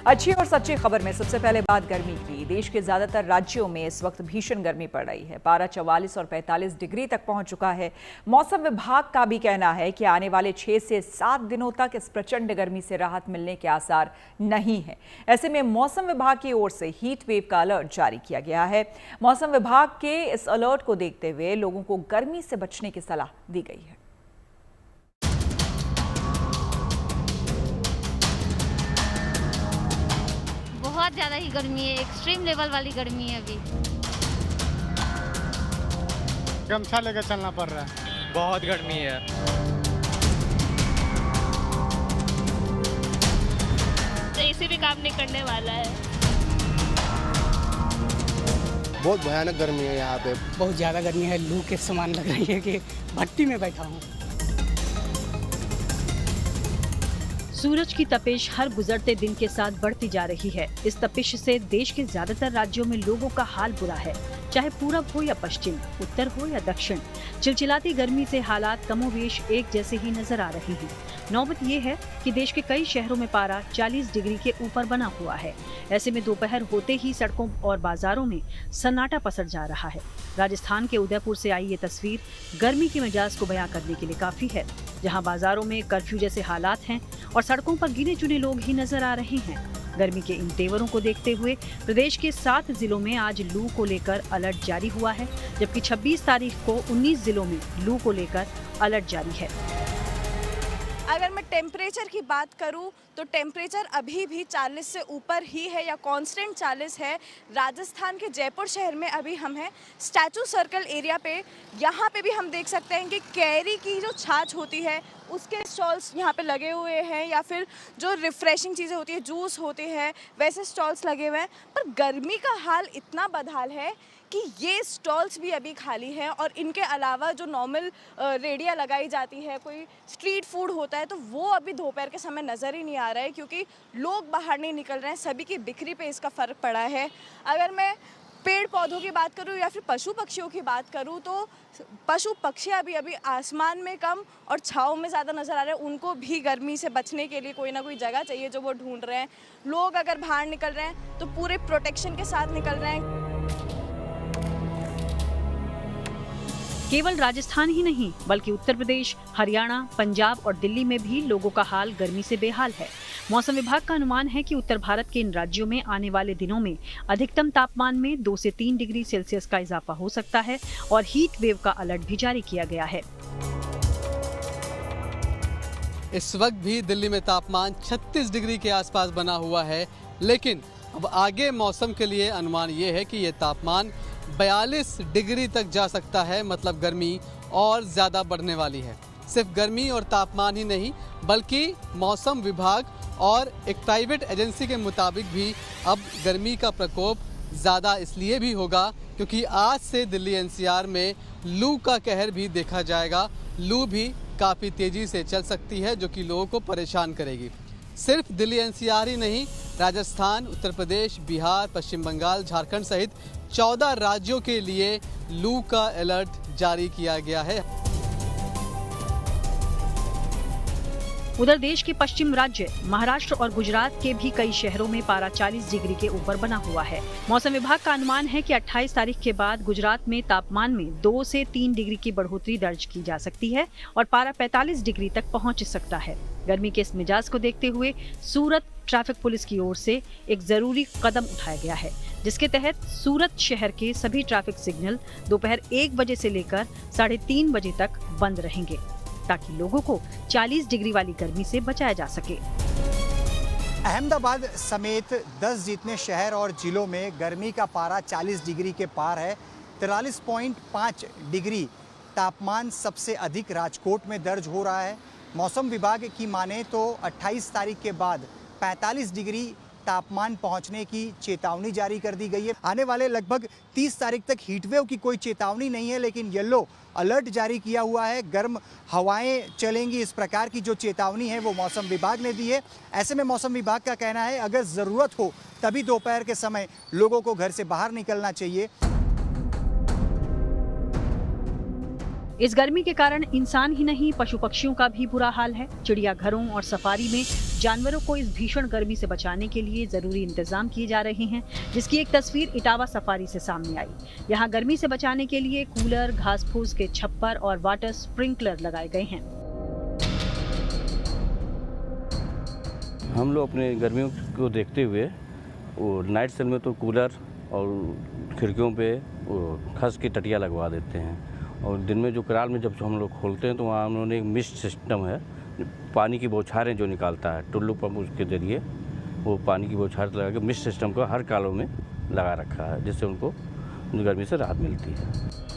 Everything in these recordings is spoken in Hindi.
अच्छी और सच्ची खबर में सबसे पहले बात गर्मी की। देश के ज्यादातर राज्यों में इस वक्त भीषण गर्मी पड़ रही है। पारा 44 और 45 डिग्री तक पहुंच चुका है। मौसम विभाग का भी कहना है कि आने वाले 6 से 7 दिनों तक इस प्रचंड गर्मी से राहत मिलने के आसार नहीं है। ऐसे में मौसम विभाग की ओर से हीट वेव का अलर्ट जारी किया गया है। मौसम विभाग के इस अलर्ट को देखते हुए लोगों को गर्मी से बचने की सलाह दी गई है। बहुत ज़्यादा ही गर्मी है, एक्सट्रीम लेवल वाली गर्मी है अभी। गमछा लेकर चलना पड़ रहा है, बहुत गर्मी है। तो एसी भी काम नहीं करने वाला है। बहुत भयानक गर्मी है यहाँ पे, बहुत ज़्यादा गर्मी है। लू के समान लग रही है कि भट्टी में बैठा हूँ। सूरज की तपिश हर गुजरते दिन के साथ बढ़ती जा रही है। इस तपिश से देश के ज्यादातर राज्यों में लोगों का हाल बुरा है, चाहे पूरब हो या पश्चिम, उत्तर हो या दक्षिण। चिलचिलाती गर्मी से हालात कमोवेश एक जैसे ही नजर आ रहे हैं। नौबत ये है कि देश के कई शहरों में पारा 40 डिग्री के ऊपर बना हुआ है। ऐसे में दोपहर होते ही सड़कों और बाजारों में सन्नाटा पसर जा रहा है। राजस्थान के उदयपुर से आई ये तस्वीर गर्मी के मिजाज को बयां करने के लिए काफी है, जहां बाजारों में कर्फ्यू जैसे हालात हैं और सड़कों पर गिने चुने लोग ही नजर आ रहे हैं। गर्मी के इन तेवरों को देखते हुए प्रदेश के 7 जिलों में आज लू को लेकर अलर्ट जारी हुआ है, जबकि 26 तारीख को 19 जिलों में लू को लेकर अलर्ट जारी है। अगर मैं टेम्परेचर की बात करूं तो टेम्परेचर अभी भी 40 से ऊपर ही है या कांस्टेंट 40 है। राजस्थान के जयपुर शहर में अभी हम हैं स्टैचू सर्कल एरिया पे। यहाँ पे भी हम देख सकते हैं कि कैरी की जो छाछ होती है उसके स्टॉल्स यहाँ पे लगे हुए हैं, या फिर जो रिफ्रेशिंग चीज़ें होती है, जूस होते हैं, वैसे स्टॉल्स लगे हुए हैं। पर गर्मी का हाल इतना बदहाल है कि ये स्टॉल्स भी अभी खाली हैं और इनके अलावा जो नॉर्मल रेडियाँ लगाई जाती है, कोई स्ट्रीट फूड होता है, तो वो अभी दोपहर के समय नज़र ही नहीं आ रहा है, क्योंकि लोग बाहर नहीं निकल रहे हैं। सभी की बिक्री पे इसका फ़र्क पड़ा है। अगर मैं पेड़ पौधों की बात करूं या फिर पशु पक्षियों की बात करूं तो पशु पक्षी अभी आसमान में कम और छाँव में ज़्यादा नज़र आ रहे हैं। उनको भी गर्मी से बचने के लिए कोई ना कोई जगह चाहिए जो वो ढूंढ रहे हैं। लोग अगर बाहर निकल रहे हैं तो पूरे प्रोटेक्शन के साथ निकल रहे हैं। केवल राजस्थान ही नहीं बल्कि उत्तर प्रदेश, हरियाणा, पंजाब और दिल्ली में भी लोगों का हाल गर्मी से बेहाल है। मौसम विभाग का अनुमान है कि उत्तर भारत के इन राज्यों में आने वाले दिनों में अधिकतम तापमान में 2 से 3 डिग्री सेल्सियस का इजाफा हो सकता है और हीट वेव का अलर्ट भी जारी किया गया है। इस वक्त भी दिल्ली में तापमान 36 डिग्री के आसपास बना हुआ है, लेकिन अब आगे मौसम के लिए अनुमान ये है कि ये तापमान 42 डिग्री तक जा सकता है। मतलब गर्मी और ज़्यादा बढ़ने वाली है। सिर्फ गर्मी और तापमान ही नहीं बल्कि मौसम विभाग और एक प्राइवेट एजेंसी के मुताबिक भी अब गर्मी का प्रकोप ज़्यादा इसलिए भी होगा क्योंकि आज से दिल्ली एनसीआर में लू का कहर भी देखा जाएगा। लू भी काफ़ी तेज़ी से चल सकती है जो कि लोगों को परेशान करेगी। सिर्फ दिल्ली एनसीआर ही नहीं, राजस्थान, उत्तर प्रदेश, बिहार, पश्चिम बंगाल, झारखंड सहित 14 राज्यों के लिए लू का अलर्ट जारी किया गया है। उधर देश के पश्चिम राज्य महाराष्ट्र और गुजरात के भी कई शहरों में पारा 40 डिग्री के ऊपर बना हुआ है। मौसम विभाग का अनुमान है कि 28 तारीख के बाद गुजरात में तापमान में 2 से 3 डिग्री की बढ़ोतरी दर्ज की जा सकती है और पारा 45 डिग्री तक पहुंच सकता है। गर्मी के इस मिजाज को देखते हुए सूरत ट्रैफिक पुलिस की ओर से एक जरूरी कदम उठाया गया है, जिसके तहत सूरत शहर के सभी ट्रैफिक सिग्नल दोपहर 1 बजे से लेकर 3:30 बजे तक बंद रहेंगे, ताकि लोगों को 40 डिग्री वाली गर्मी से बचाया जा सके। अहमदाबाद समेत 10 जितने शहर और जिलों में गर्मी का पारा 40 डिग्री के पार है। 43.5 डिग्री तापमान सबसे अधिक राजकोट में दर्ज हो रहा है। मौसम विभाग की माने तो 28 तारीख के बाद 45 डिग्री तापमान पहुंचने की चेतावनी जारी कर दी गई है। आने वाले लगभग 30 तारीख तक हीटवेव की कोई चेतावनी नहीं है, लेकिन येलो अलर्ट जारी किया हुआ है। गर्म हवाएं चलेंगी, इस प्रकार की जो चेतावनी है वो मौसम विभाग ने दी है। ऐसे में मौसम विभाग का कहना है अगर ज़रूरत हो तभी दोपहर के समय लोगों को घर से बाहर निकलना चाहिए। इस गर्मी के कारण इंसान ही नहीं पशु पक्षियों का भी बुरा हाल है। चिड़ियाघरों और सफारी में जानवरों को इस भीषण गर्मी से बचाने के लिए जरूरी इंतजाम किए जा रहे हैं, जिसकी एक तस्वीर इटावा सफारी से सामने आई। यहाँ गर्मी से बचाने के लिए कूलर, घास फूस के छप्पर और वाटर स्प्रिंकलर लगाए गए हैं। हम लोग अपने गर्मियों को देखते हुए वो नाइट सेल में तो कूलर और खिड़कियों पे खस की टटिया लगवा देते हैं, और दिन में जो कराल में जब हम लोग खोलते हैं तो वहाँ उन्होंने एक मिस्ट सिस्टम है, पानी की बौछारें जो निकालता है टुल्लू पंप, उसके जरिए वो पानी की बौछार लगा के मिस्ट सिस्टम को हर कालों में लगा रखा है, जिससे उनको गर्मी से राहत मिलती है।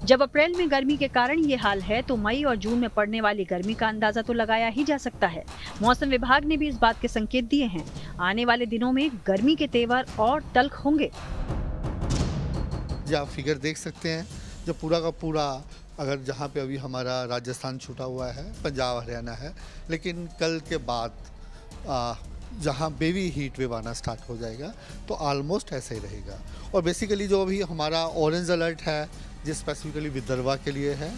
जब अप्रैल में गर्मी के कारण ये हाल है तो मई और जून में पड़ने वाली गर्मी का अंदाजा तो लगाया ही जा सकता है। मौसम विभाग ने भी इस बात के संकेत दिए हैं। आने वाले दिनों में गर्मी के तेवर और तल्ख होंगे। आप फिगर देख सकते हैं, जो पूरा का पूरा अगर जहाँ पे अभी हमारा राजस्थान छूटा हुआ है, पंजाब हरियाणा है, लेकिन कल के बाद जहाँ बेबी हीट वेव आना स्टार्ट हो जाएगा तो ऑलमोस्ट ऐसे ही रहेगा। और बेसिकली जो अभी हमारा ऑरेंज अलर्ट है, जो स्पेसिफिकली विदर्भा के लिए है,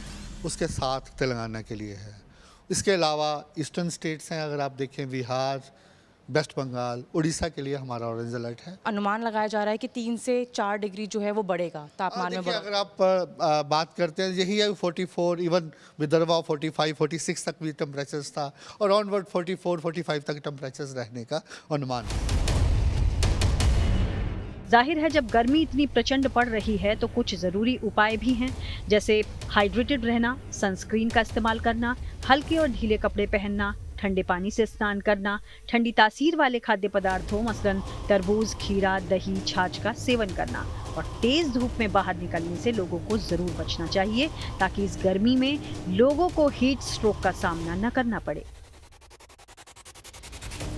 उसके साथ तेलंगाना के लिए है। इसके अलावा ईस्टर्न स्टेट्स हैं, अगर आप देखें बिहार, वेस्ट बंगाल, उड़ीसा के लिए हमारा ऑरेंज अलर्ट है। अनुमान लगाया जा रहा है कि 3 से 4 डिग्री जो है वो बढ़ेगा तापमान में। अगर आप बात करते हैं, यही है 44, इवन विदर्भा 45, 46 तक भी टेम्परेचर्स था, और ऑनवर्ड 44, 45 तक टेम्परेचर्स रहने का अनुमान है। जाहिर है जब गर्मी इतनी प्रचंड पड़ रही है तो कुछ जरूरी उपाय भी हैं, जैसे हाइड्रेटेड रहना, सनस्क्रीन का इस्तेमाल करना, हल्के और ढीले कपड़े पहनना, ठंडे पानी से स्नान करना, ठंडी तासीर वाले खाद्य पदार्थों मसलन तरबूज, खीरा, दही, छाछ का सेवन करना, और तेज धूप में बाहर निकलने से लोगों को जरूर बचना चाहिए ताकि इस गर्मी में लोगों को हीट स्ट्रोक का सामना न करना पड़े।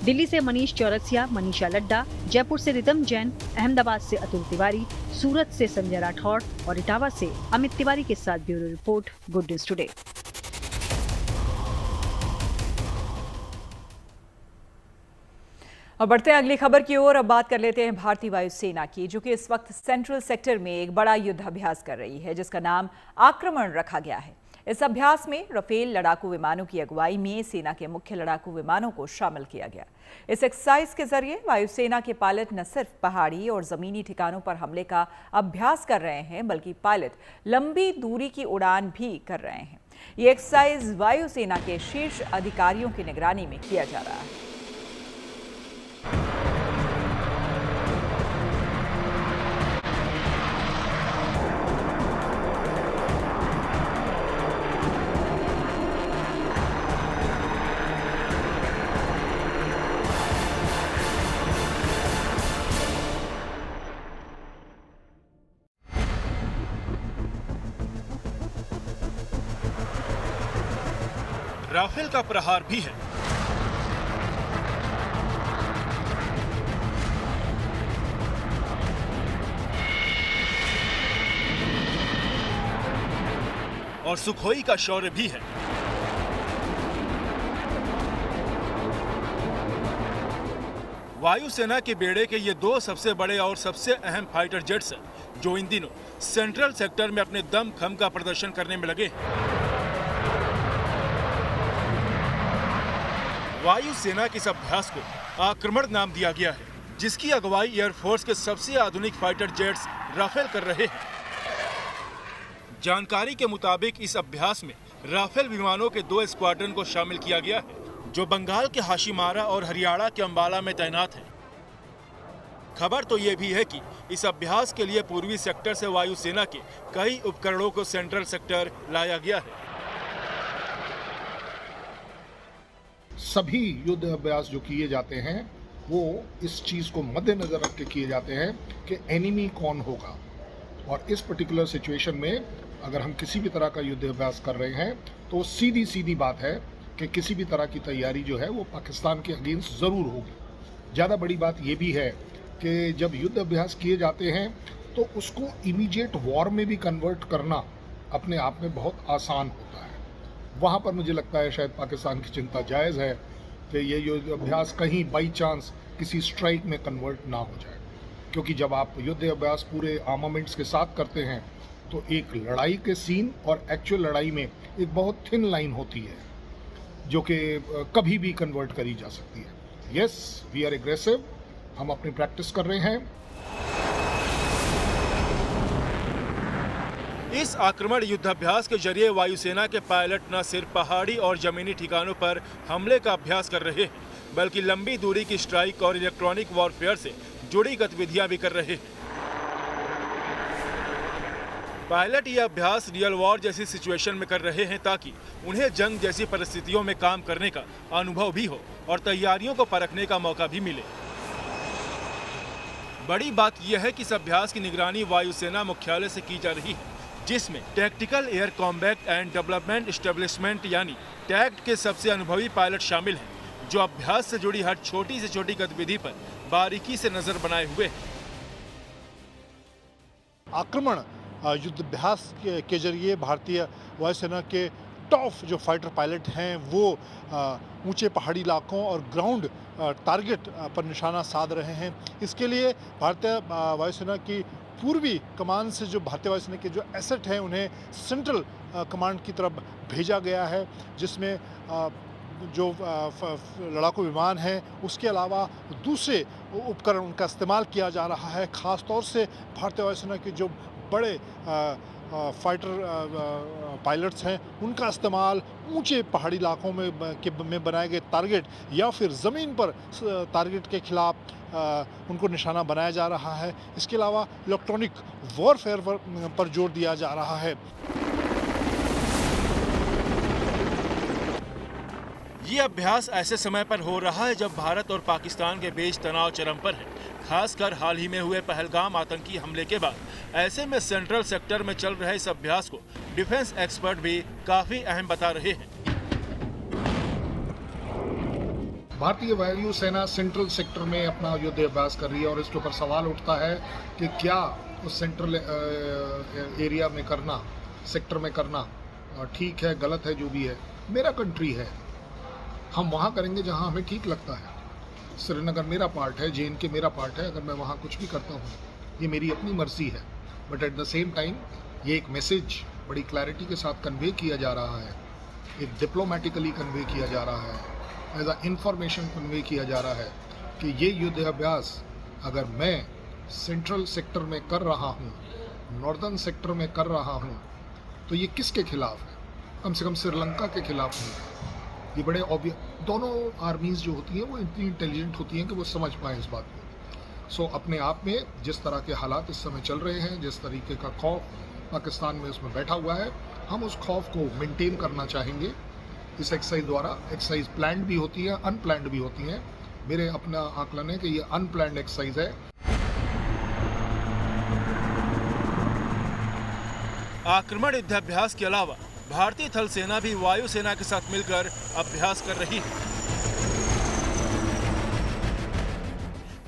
दिल्ली से मनीष चौरसिया, मनीषा लड्डा, जयपुर से रितम जैन, अहमदाबाद से अतुल तिवारी, सूरत से संजय राठौड़ और इटावा से अमित तिवारी के साथ bureau report, good news today. और बढ़ते हैं अगली खबर की ओर। अब बात कर लेते हैं भारतीय वायुसेना की, जो कि इस वक्त सेंट्रल सेक्टर में एक बड़ा युद्ध अभ्यास कर रही है, जिसका नाम आक्रमण रखा गया है। इस अभ्यास में राफेल लड़ाकू विमानों की अगुवाई में सेना के मुख्य लड़ाकू विमानों को शामिल किया गया। इस एक्सरसाइज के जरिए वायुसेना के पायलट न सिर्फ पहाड़ी और जमीनी ठिकानों पर हमले का अभ्यास कर रहे हैं, बल्कि पायलट लंबी दूरी की उड़ान भी कर रहे हैं। ये एक्सरसाइज वायुसेना के शीर्ष अधिकारियों की निगरानी में किया जा रहा है। राफेल का प्रहार भी है। और सुखोई का शौर्य भी है। वायुसेना के बेड़े के ये 2 सबसे बड़े और सबसे अहम फाइटर जेट्स हैं, जो इन दिनों सेंट्रल सेक्टर में अपने दमखम का प्रदर्शन करने में लगे हैं। वायुसेना के इस अभ्यास को आक्रमण नाम दिया गया है, जिसकी अगुवाई एयरफोर्स के सबसे आधुनिक फाइटर जेट्स राफेल कर रहे हैं। जानकारी के मुताबिक इस अभ्यास में राफेल विमानों के 2 स्क्वाड्रन को शामिल किया गया है, जो बंगाल के हाशिमारा और हरियाणा के अंबाला में तैनात हैं। खबर तो ये भी है कि इस अभ्यास के लिए पूर्वी सेक्टर से वायुसेना के कई उपकरणों को सेंट्रल सेक्टर लाया गया है। सभी युद्ध अभ्यास जो किए जाते हैं वो इस चीज़ को मद्देनजर रख के किए जाते हैं कि एनिमी कौन होगा, और इस पर्टिकुलर सिचुएशन में अगर हम किसी भी तरह का युद्ध अभ्यास कर रहे हैं तो सीधी बात है कि किसी भी तरह की तैयारी जो है वो पाकिस्तान के अगेंस्ट ज़रूर होगी। ज़्यादा बड़ी बात ये भी है कि जब युद्ध अभ्यास किए जाते हैं तो उसको इमीडिएट वॉर में भी कन्वर्ट करना अपने आप में बहुत आसान होता है। वहाँ पर मुझे लगता है शायद पाकिस्तान की चिंता जायज़ है कि ये युद्ध अभ्यास कहीं बाई चांस किसी स्ट्राइक में कन्वर्ट ना हो जाए। क्योंकि जब आप युद्ध अभ्यास पूरे आर्मामेंट्स के साथ करते हैं तो एक लड़ाई के सीन और एक्चुअल लड़ाई में एक बहुत थिन लाइन होती है जो कि कभी भी कन्वर्ट करी जा सकती है। यस, वी आर एग्रेसिव, हम अपनी प्रैक्टिस कर रहे हैं। इस आक्रमण युद्धाभ्यास के जरिए वायुसेना के पायलट न सिर्फ पहाड़ी और जमीनी ठिकानों पर हमले का अभ्यास कर रहे हैं, बल्कि लंबी दूरी की स्ट्राइक और इलेक्ट्रॉनिक वॉरफेयर से जुड़ी गतिविधियां भी कर रहे हैं। पायलट ये अभ्यास रियल वॉर जैसी सिचुएशन में कर रहे हैं ताकि उन्हें जंग जैसी परिस्थितियों में काम करने का अनुभव भी हो और तैयारियों को परखने का मौका भी मिले। बड़ी बात यह है कि इस अभ्यास की निगरानी वायुसेना मुख्यालय से की जा रही है, जिसमें tactical air combat and development establishment यानी टैक्ट के सबसे अनुभवी पायलट शामिल हैं, जो अभ्यास से जुड़ी हर छोटी से छोटी गतिविधि पर बारीकी से नजर बनाए हुए हैं। आक्रमण युद्धाभ्यास के जरिए भारतीय वायुसेना के टॉप जो फाइटर पायलट हैं वो ऊंचे पहाड़ी इलाकों और ग्राउंड टारगेट पर निशाना साध रहे हैं। इसके लिए भारतीय वायुसेना की पूर्वी कमान से जो भारतीय वायुसेना के जो एसेट हैं उन्हें सेंट्रल कमांड की तरफ भेजा गया है, जिसमें जो लड़ाकू विमान हैं उसके अलावा दूसरे उपकरण उनका इस्तेमाल किया जा रहा है। ख़ास तौर से भारतीय वायुसेना के जो बड़े फाइटर पायलट्स हैं उनका इस्तेमाल ऊंचे पहाड़ी इलाकों में बनाए गए टारगेट या फिर ज़मीन पर टारगेट के खिलाफ उनको निशाना बनाया जा रहा है। इसके अलावा इलेक्ट्रॉनिक वॉरफेयर पर जोर दिया जा रहा है। ये अभ्यास ऐसे समय पर हो रहा है जब भारत और पाकिस्तान के बीच तनाव चरम पर है, खासकर हाल ही में हुए पहलगाम आतंकी हमले के बाद। ऐसे में सेंट्रल सेक्टर में चल रहे इस अभ्यास को डिफेंस एक्सपर्ट भी काफी अहम बता रहे हैं। भारतीय वायु सेना सेंट्रल सेक्टर में अपना युद्ध अभ्यास कर रही है और इसके ऊपर सवाल उठता है कि क्या उस सेंट्रल एरिया में करना, सेक्टर में करना ठीक है, गलत है, जो भी है। मेरा कंट्री है, हम वहाँ करेंगे जहाँ हमें ठीक लगता है। श्रीनगर मेरा पार्ट है, JNK मेरा पार्ट है, अगर मैं वहाँ कुछ भी करता हूँ ये मेरी अपनी मर्जी है। But at the same time ये एक मैसेज बड़ी क्लैरिटी के साथ कन्वे किया जा रहा है, एक डिप्लोमेटिकली कन्वे किया जा रहा है, एज अ इंफॉर्मेशन कन्वे किया जा रहा है कि ये युद्ध अभ्यास अगर मैं सेंट्रल सेक्टर में कर रहा हूँ, नॉर्दर्न सेक्टर में कर रहा हूँ, तो ये किसके खिलाफ है? कम से कम श्रीलंका के खिलाफ है। ये बड़े दोनों आर्मीज़ जो होती हैं वो इतनी इंटेलिजेंट होती हैं कि वो समझ पाएँ इस बात को। सो अपने आप में जिस तरह के हालात इस समय चल रहे हैं, जिस तरीके का खौफ पाकिस्तान में उसमें बैठा हुआ है, हम उस खौफ को मेंटेन करना चाहेंगे इस एक्सरसाइज द्वारा। एक्सरसाइज प्लान्ड भी होती है, अनप्लान्ड भी होती हैं। मेरे अपना आकलन है कि ये अनप्लान्ड एक्सरसाइज है। आक्रमण युद्धाभ्यास के अलावा भारतीय थल सेना भी वायुसेना के साथ मिलकर अभ्यास कर रही है,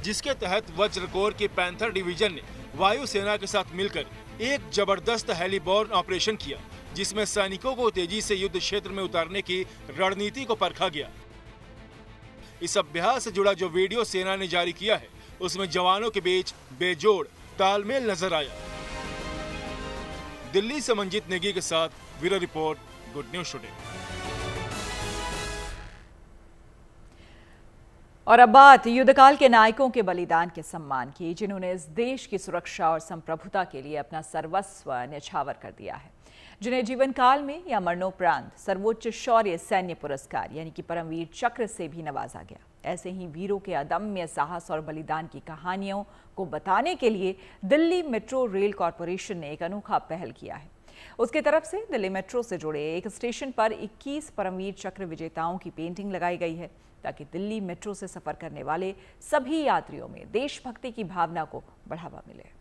जिसके तहत वज्र कोर की पैंथर डिवीजन ने वायुसेना के साथ मिलकर एक जबरदस्त हेलीबॉर्न ऑपरेशन किया, जिसमें सैनिकों को तेजी से युद्ध क्षेत्र में उतारने की रणनीति को परखा गया। इस अभ्यास से जुड़ा जो वीडियो सेना ने जारी किया है उसमें जवानों के बीच बेजोड़ तालमेल नजर आया। दिल्ली से मंजीत नेगी के साथ bureau report, good news today. और अब बात युद्धकाल के नायकों के बलिदान के सम्मान की, जिन्होंने इस देश की सुरक्षा और संप्रभुता के लिए अपना सर्वस्व न्यौछावर कर दिया है, जिन्हें जीवन काल में या मरणोपरांत सर्वोच्च शौर्य सैन्य पुरस्कार यानी कि परमवीर चक्र से भी नवाजा गया। ऐसे ही वीरों के अदम्य साहस और बलिदान की कहानियों को बताने के लिए दिल्ली मेट्रो रेल कॉरपोरेशन ने एक अनोखा पहल किया है। उसकी तरफ से दिल्ली मेट्रो से जुड़े एक स्टेशन पर 21 परमवीर चक्र विजेताओं की पेंटिंग लगाई गई है, ताकि दिल्ली मेट्रो से सफर करने वाले सभी यात्रियों में देशभक्ति की भावना को बढ़ावा मिले।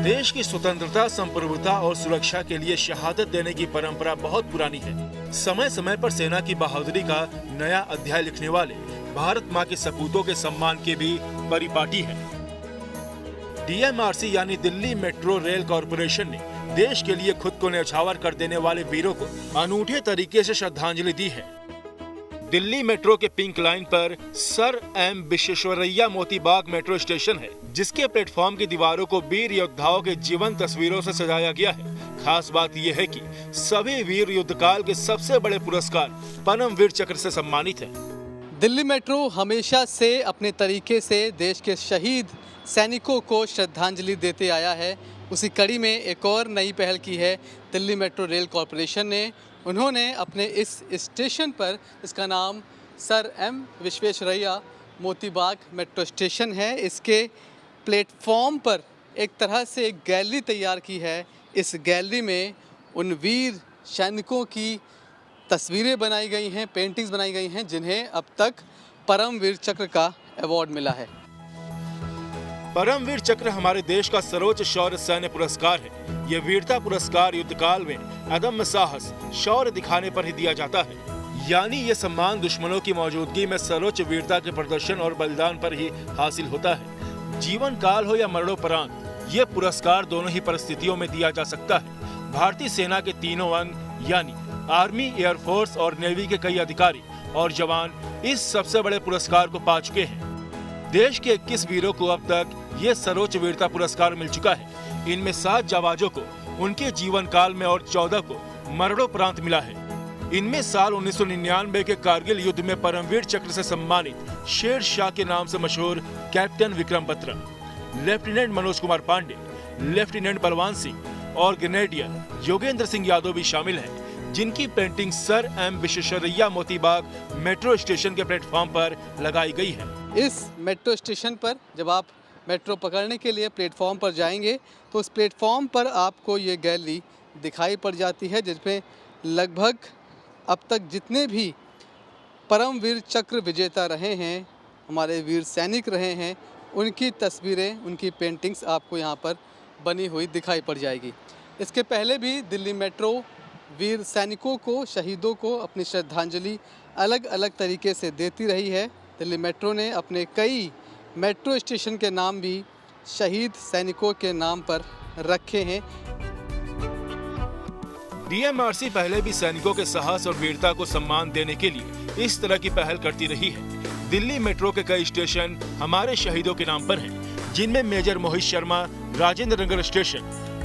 देश की स्वतंत्रता, संप्रभुता और सुरक्षा के लिए शहादत देने की परंपरा बहुत पुरानी है। समय समय पर सेना की बहादुरी का नया अध्याय लिखने वाले भारत माँ के सपूतों के सम्मान की भी परिपाटी है। DMRC यानी दिल्ली मेट्रो रेल कॉरपोरेशन ने देश के लिए खुद को न्यौछावर कर देने वाले वीरों को अनूठे तरीके से श्रद्धांजलि दी है। दिल्ली मेट्रो के पिंक लाइन पर sir M Visvesvaraya Moti Bagh metro station है, जिसके प्लेटफॉर्म की दीवारों को वीर योद्धाओं के जीवन तस्वीरों से सजाया गया है। खास बात यह है कि सभी वीर युद्धकाल के सबसे बड़े पुरस्कार परमवीर चक्र से सम्मानित है। दिल्ली मेट्रो हमेशा से अपने तरीके से देश के शहीद सैनिकों को श्रद्धांजलि देते आया है। उसी कड़ी में एक और नई पहल की है दिल्ली मेट्रो रेल कॉरपोरेशन ने। उन्होंने अपने इस स्टेशन पर, इसका नाम sir M Visvesvaraya Moti Bagh metro station है, इसके प्लेटफॉर्म पर एक तरह से एक गैलरी तैयार की है। इस गैलरी में उन वीर सैनिकों की तस्वीरें बनाई गई हैं, पेंटिंग्स बनाई गई हैं, जिन्हें अब तक परमवीर चक्र का अवार्ड मिला है। परमवीर चक्र हमारे देश का सर्वोच्च शौर्य सैन्य पुरस्कार है। ये वीरता पुरस्कार युद्धकाल में अदम्य साहस, शौर्य दिखाने पर ही दिया जाता है। यानी ये सम्मान दुश्मनों की मौजूदगी में सर्वोच्च वीरता के प्रदर्शन और बलिदान पर ही हासिल होता है। जीवन काल हो या मरणोपरांत, ये पुरस्कार दोनों ही परिस्थितियों में दिया जा सकता है। भारतीय सेना के तीनों अंग यानी आर्मी, एयरफोर्स और नेवी के कई अधिकारी और जवान इस सबसे बड़े पुरस्कार को पा चुके हैं। देश के 21 वीरों को अब तक ये सर्वोच्च वीरता पुरस्कार मिल चुका है। इनमें 7 जाबाजों को उनके जीवन काल में और 14 को मरणोपरांत मिला है। इनमें साल 1999 के कारगिल युद्ध में परमवीर चक्र से सम्मानित शेर शाह के नाम से मशहूर captain Vikram Batra, lieutenant Manoj Kumar Pandey, lieutenant Balwan Singh और ग्रेनेडियर योगेंद्र सिंह यादव भी शामिल हैं, जिनकी painting sir M Visvesvaraya Moti Bagh metro station के प्लेटफॉर्म पर लगाई गई है। इस मेट्रो स्टेशन पर जब आप मेट्रो पकड़ने के लिए प्लेटफॉर्म पर जाएंगे तो उस प्लेटफॉर्म पर आपको ये गैलरी दिखाई पड़ जाती है, जिसमें लगभग अब तक जितने भी परमवीर चक्र विजेता रहे हैं, हमारे वीर सैनिक रहे हैं, उनकी तस्वीरें, उनकी पेंटिंग्स आपको यहाँ पर बनी हुई दिखाई पड़ जाएगी। इसके पहले भी दिल्ली मेट्रो वीर सैनिकों को, शहीदों को अपनी श्रद्धांजलि अलग अलग तरीके से देती रही है। दिल्ली मेट्रो ने अपने कई मेट्रो स्टेशन के नाम भी शहीद सैनिकों के नाम पर रखे हैं। डीएमआरसी पहले भी सैनिकों के साहस और वीरता को सम्मान देने के लिए इस तरह की पहल करती रही है। दिल्ली मेट्रो के कई स्टेशन हमारे शहीदों के नाम पर हैं, जिनमें मेजर मोहित शर्मा राजेंद्र नगर स्टेशन,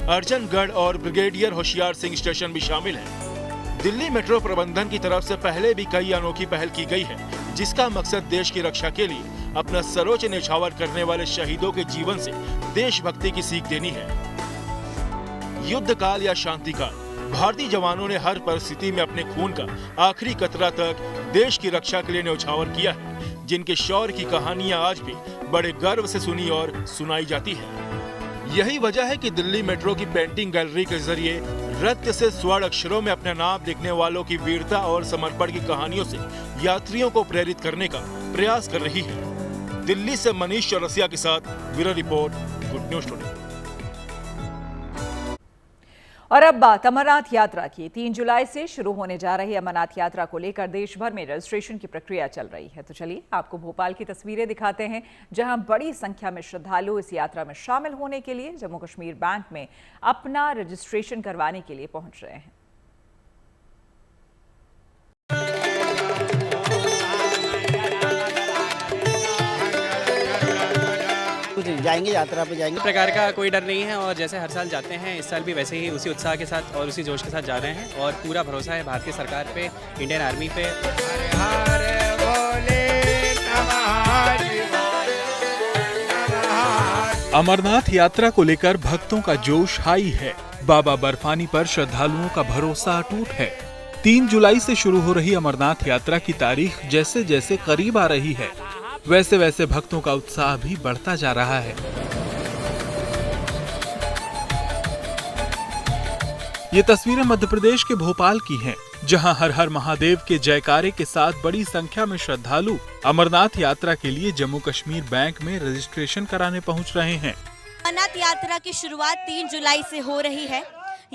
अर्जनगढ़ और ब्रिगेडियर होशियार सिंह स्टेशन भी शामिल हैं। दिल्ली मेट्रो प्रबंधन की तरफ से पहले भी कई अनोखी पहल की गई है, जिसका मकसद देश की रक्षा के लिए अपना सर्वोच्च न्यौछावर करने वाले शहीदों के जीवन से देशभक्ति की सीख देनी है। युद्ध काल या शांति काल, भारतीय जवानों ने हर परिस्थिति में अपने खून का आखिरी कतरा तक देश की रक्षा के लिए न्यौछावर किया है, जिनके शौर्य की कहानियां आज भी बड़े गर्व से सुनी और सुनाई जाती है। यही वजह है कि दिल्ली मेट्रो की पेंटिंग गैलरी के जरिए रक्त से स्वर्ण अक्षरों में अपना नाम लिखने वालों की वीरता और समर्पण की कहानियों से यात्रियों को प्रेरित करने का प्रयास कर रही है। दिल्ली से मनीष चौरसिया के साथ bureau report, good news today. और अब बात अमरनाथ यात्रा की। 3 जुलाई से शुरू होने जा रही अमरनाथ यात्रा को लेकर देश भर में रजिस्ट्रेशन की प्रक्रिया चल रही है। तो चलिए आपको भोपाल की तस्वीरें दिखाते हैं, जहां बड़ी संख्या में श्रद्धालु इस यात्रा में शामिल होने के लिए जम्मू कश्मीर बैंक में अपना रजिस्ट्रेशन करवाने के लिए पहुंच रहे हैं। जाएंगे, यात्रा पे जाएंगे। प्रकार का कोई डर नहीं है और जैसे हर साल जाते हैं, इस साल भी वैसे ही उसी उत्साह के साथ और उसी जोश के साथ जा रहे हैं और पूरा भरोसा है भारतीय सरकार पे, इंडियन आर्मी पे। अमरनाथ यात्रा को लेकर भक्तों का जोश हाई है। बाबा बर्फानी पर श्रद्धालुओं का भरोसा अटूट है। 3 जुलाई से शुरू हो रही अमरनाथ यात्रा की तारीख जैसे जैसे करीब आ रही है, वैसे वैसे भक्तों का उत्साह भी बढ़ता जा रहा है। ये तस्वीरें मध्य प्रदेश के भोपाल की हैं, जहां हर हर महादेव के जयकारे के साथ बड़ी संख्या में श्रद्धालु अमरनाथ यात्रा के लिए जम्मू कश्मीर बैंक में रजिस्ट्रेशन कराने पहुंच रहे हैं। अमरनाथ यात्रा की शुरुआत 3 जुलाई से हो रही है।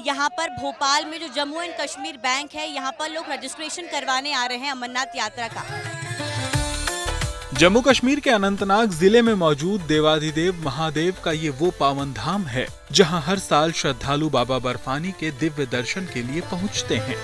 यहाँ पर भोपाल में जो जम्मू एंड कश्मीर बैंक है, यहाँ पर लोग रजिस्ट्रेशन करवाने आ रहे हैं अमरनाथ यात्रा का। जम्मू कश्मीर के अनंतनाग जिले में मौजूद देवाधिदेव महादेव का ये वो पावन धाम है जहां हर साल श्रद्धालु बाबा बर्फानी के दिव्य दर्शन के लिए पहुंचते हैं।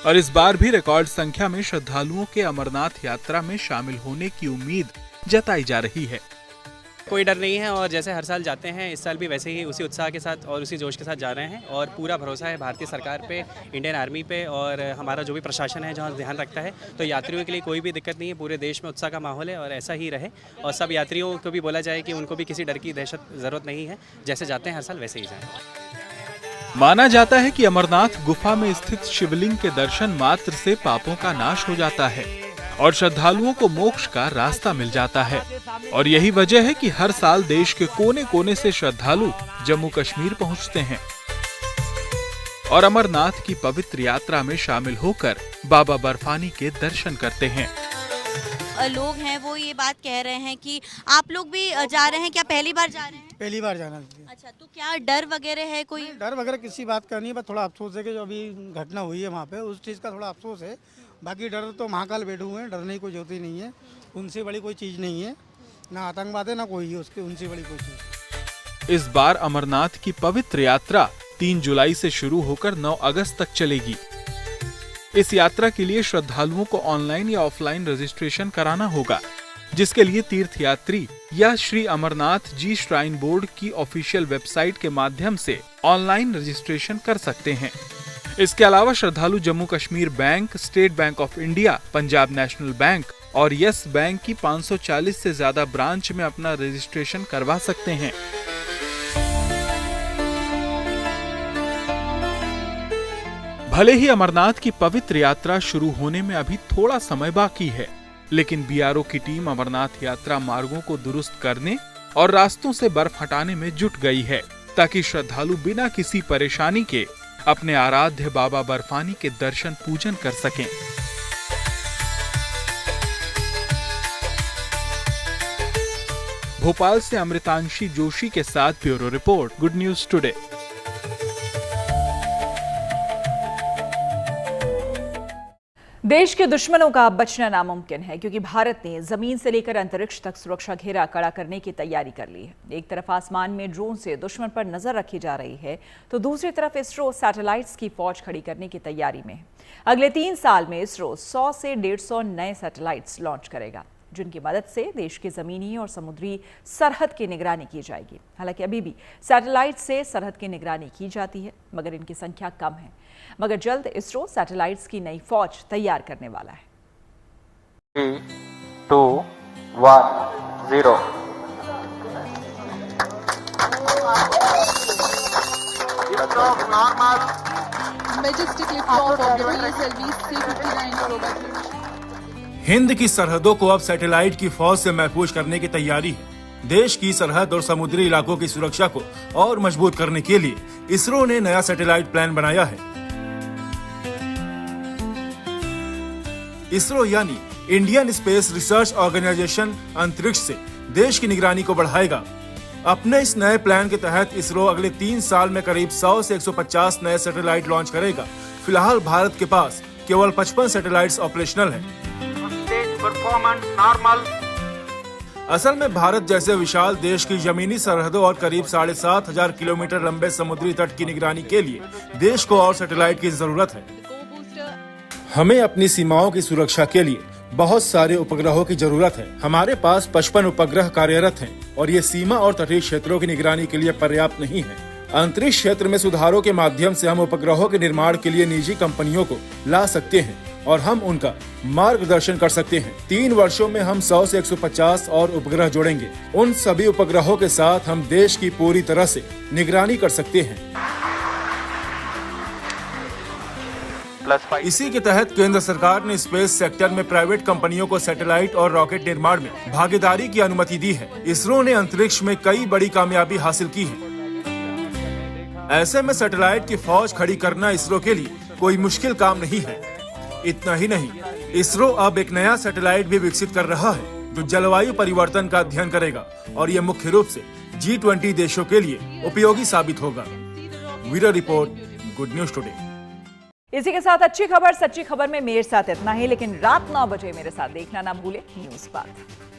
और इस बार भी रिकॉर्ड संख्या में श्रद्धालुओं के अमरनाथ यात्रा में शामिल होने की उम्मीद जताई जा रही है। कोई डर नहीं है और जैसे हर साल जाते हैं इस साल भी वैसे ही उसी उत्साह के साथ और उसी जोश के साथ जा रहे हैं और पूरा भरोसा है भारतीय सरकार पे, इंडियन आर्मी पे और हमारा जो भी प्रशासन है जहाँ ध्यान रखता है। तो यात्रियों के लिए कोई भी दिक्कत नहीं है, पूरे देश में उत्साह का माहौल है और ऐसा ही रहे और सब यात्रियों को भी बोला जाए कि उनको भी किसी डर की दहशत ज़रूरत नहीं है, जैसे जाते हैं हर साल वैसे ही जाएं। माना जाता है कि अमरनाथ गुफा में स्थित शिवलिंग के दर्शन मात्र से पापों का नाश हो जाता है और श्रद्धालुओं को मोक्ष का रास्ता मिल जाता है। और यही वजह है कि हर साल देश के कोने कोने से श्रद्धालु जम्मू कश्मीर पहुंचते हैं और अमरनाथ की पवित्र यात्रा में शामिल होकर बाबा बर्फानी के दर्शन करते हैं। लोग हैं वो ये बात कह रहे हैं कि आप लोग भी जा रहे हैं, क्या पहली बार जा रहे हैं? पहली बार जाना। अच्छा, तो क्या डर वगैरह है? कोई डर वगैरह किसी बात का नहीं है, बस थोड़ा अफसोस है कि जो अभी घटना हुई है वहाँ पे उस चीज़ का थोड़ा अफसोस है। बाकी डर तो महाकाल बैठे हुए हैं, डरने की कोई जरूरत ही नहीं है। उनसे बड़ी कोई चीज़ नहीं है, ना आतंकवाद है ना कोई है उसके, उनसे बड़ी कोई चीज़। इस बार अमरनाथ की पवित्र यात्रा 3 जुलाई से शुरू होकर 9 अगस्त तक चलेगी। इस यात्रा के लिए श्रद्धालुओं को ऑनलाइन या ऑफलाइन रजिस्ट्रेशन कराना होगा, जिसके लिए तीर्थयात्री या श्री अमरनाथ जी श्राइन बोर्ड की ऑफिशियल वेबसाइट के माध्यम से ऑनलाइन रजिस्ट्रेशन कर सकते हैं। इसके अलावा श्रद्धालु Jammu Kashmir bank, state bank of India, Punjab national bank और यस बैंक की 540 से ज्यादा ब्रांच में अपना रजिस्ट्रेशन करवा सकते हैं। भले ही अमरनाथ की पवित्र यात्रा शुरू होने में अभी थोड़ा समय बाकी है, लेकिन बीआरओ की टीम अमरनाथ यात्रा मार्गों को दुरुस्त करने और रास्तों से बर्फ हटाने में जुट गई है, ताकि श्रद्धालु बिना किसी परेशानी के अपने आराध्य बाबा बर्फानी के दर्शन पूजन कर सकें। भोपाल से अमृतांशी जोशी के साथ bureau report, good news today. देश के दुश्मनों का बचना नामुमकिन है, क्योंकि भारत ने जमीन से लेकर अंतरिक्ष तक सुरक्षा घेरा कड़ा करने की तैयारी कर ली है। एक तरफ आसमान में ड्रोन से दुश्मन पर नजर रखी जा रही है, तो दूसरी तरफ इसरो सैटेलाइट्स की फौज खड़ी करने की तैयारी में है। अगले 3 साल में इसरो 100 से 150 नए सैटेलाइट्स लॉन्च करेगा, जिनकी मदद से देश की जमीनी और समुद्री सरहद की निगरानी की जाएगी। हालांकि अभी भी सैटेलाइट से सरहद की निगरानी की जाती है, मगर इनकी संख्या कम है। मगर जल्द इसरो सैटेलाइट्स की नई फौज तैयार करने वाला है। 3, 2, 1, 0। हिंद की सरहदों को अब सैटेलाइट की फौज से महफूज करने की तैयारी है। देश की सरहद और समुद्री इलाकों की सुरक्षा को और मजबूत करने के लिए इसरो ने नया सैटेलाइट प्लान बनाया है। इसरो यानी इंडियन स्पेस रिसर्च ऑर्गेनाइजेशन अंतरिक्ष से देश की निगरानी को बढ़ाएगा। अपने इस नए प्लान के तहत इसरो अगले 3 साल में करीब 100 से 150 नए सैटेलाइट लॉन्च करेगा। फिलहाल भारत के पास केवल 55 सैटेलाइट्स ऑपरेशनल हैं। असल में भारत जैसे विशाल देश की जमीनी सरहदों और करीब 7,500 किलोमीटर लंबे समुद्री तट की निगरानी के लिए देश को और सैटेलाइट की जरूरत है। हमें अपनी सीमाओं की सुरक्षा के लिए बहुत सारे उपग्रहों की जरूरत है। हमारे पास 55 उपग्रह कार्यरत हैं और ये सीमा और तटीय क्षेत्रों की निगरानी के लिए पर्याप्त नहीं है। अंतरिक्ष क्षेत्र में सुधारों के माध्यम से हम उपग्रहों के निर्माण के लिए निजी कंपनियों को ला सकते हैं और हम उनका मार्गदर्शन कर सकते हैं। 3 वर्षों में हम 100 से 150 और उपग्रह जोड़ेंगे। उन सभी उपग्रहों के साथ हम देश की पूरी तरह से निगरानी कर सकते हैं। इसी के तहत केंद्र सरकार ने स्पेस सेक्टर में प्राइवेट कंपनियों को सैटेलाइट और रॉकेट निर्माण में भागीदारी की अनुमति दी है। इसरो ने अंतरिक्ष में कई बड़ी कामयाबी हासिल की है। ऐसे में सैटेलाइट की फौज खड़ी करना इसरो के लिए कोई मुश्किल काम नहीं है। इतना ही नहीं, इसरो अब एक नया सैटेलाइट भी विकसित कर रहा है जो जलवायु परिवर्तन का अध्ययन करेगा और ये मुख्य रूप से G20 देशों के लिए उपयोगी साबित होगा। Bureau report, good news today. इसी के साथ अच्छी खबर सच्ची खबर में मेरे साथ इतना ही, लेकिन रात 9 बजे मेरे साथ देखना ना भूले न्यूज़ बात।